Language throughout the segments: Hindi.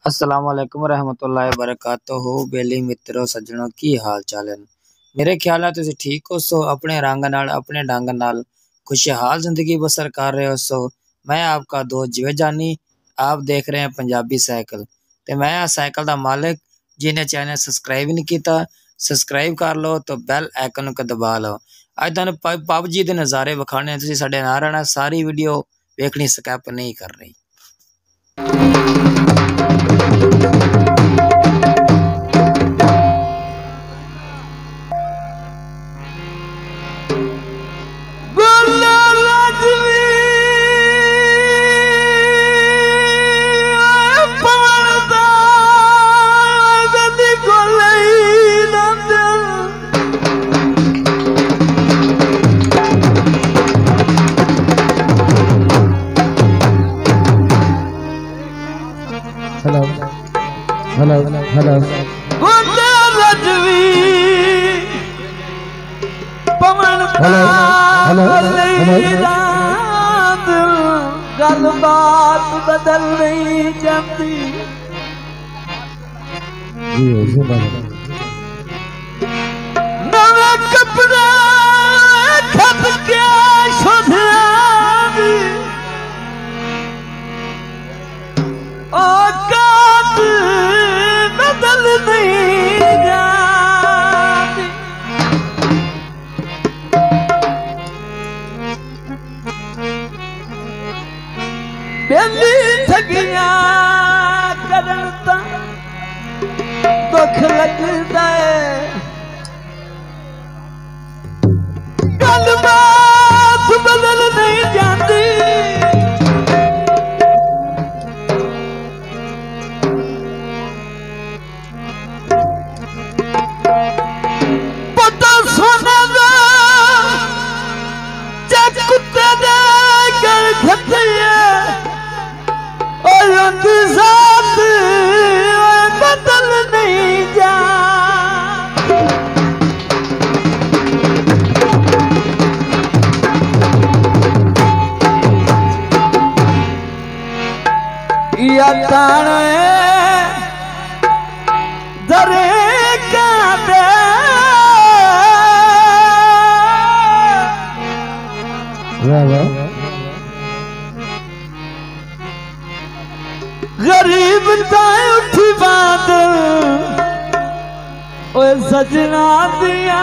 अस्सलाम वालेकुम रहमतुल्लाहि वबरकातुहू। बेली मित्रों सज्जनों की हाल चाल है। मेरे ख्याल है तुसी ठीक हो सो, अपने रंग नाल अपने ढंग नाल खुशहाल जिंदगी बसर कर रहे हो सो। मैं आपका दोस्त जिवे जानी, आप देख रहे हैं पंजाबी साइकिल ते मैं आ साइकिल दा मालिक। जिन्हें चैनल सब्सक्राइब नहीं किया सब्सक्राइब कर लो तो बेल आइकन को दबा लो। अज तुहानू पबजी के नज़ारे विखाने, तुसी साडे नाल रहना, सारी वीडियो वेखनी, स्किप नहीं करनी। हेलो हेलो हेलो गलबात बदल नहीं जाती। नवे कपड़े खप के औकात बदल नहीं जाती। बेली ठगियां करन ता दुख लगदा है, गलबात बदल नहीं जाती। पता सोने दा जग कुत्ते दे गल खतिया और उनकी साथ बदल नहीं जा। या ताने दरे कांदे गरीब ताए उठी बात ओए सजना दिया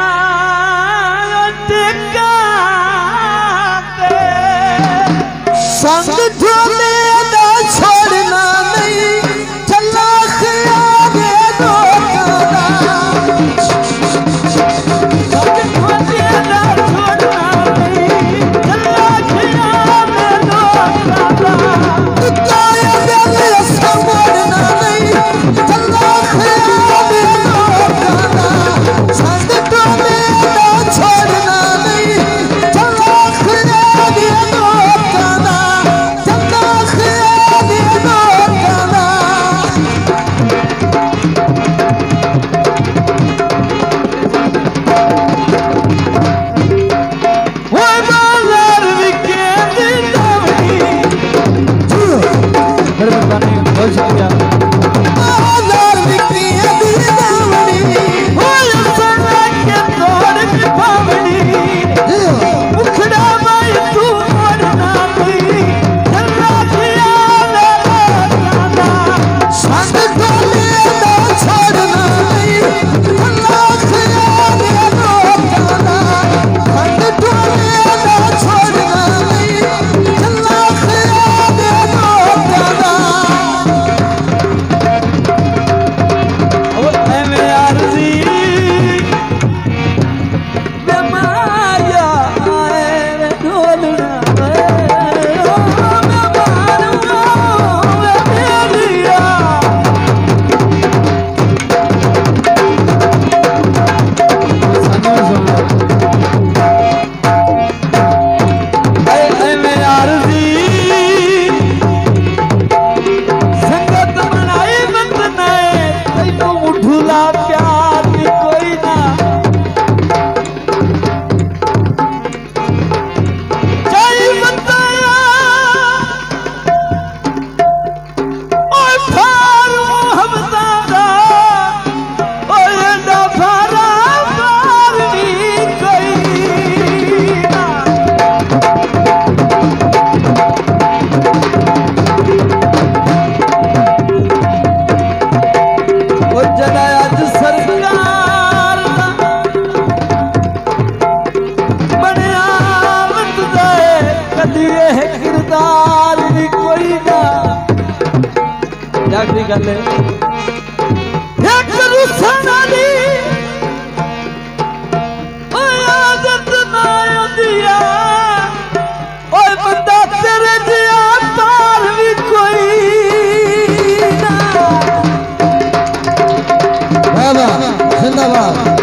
टिका संग झोले ना छोड़ना नहीं, चला खियावे दोस्ताना। संग झोले ना छोड़ना नहीं, चला खियावे दोस्ताना। संग आखिरी गल है एक रुसनाली ओए आदत ना दिया ओए बंदा तेरे जिया तार भी कोई ना बाबा जिंदाबाद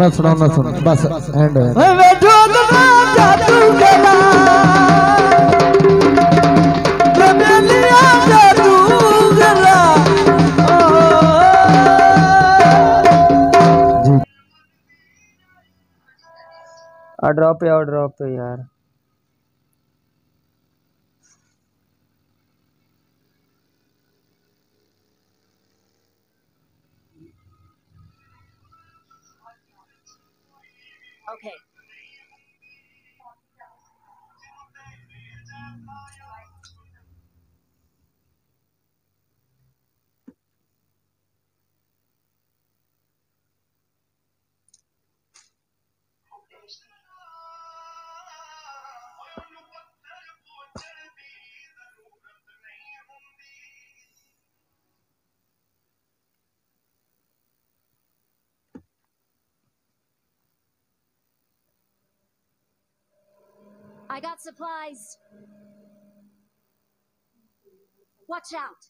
मैं सुनाऊंगा सुन बस एंड है बैठो तो जादू करा बेलिया जादू करा जी ड्रॉप है यार। Okay. I got supplies. Watch out.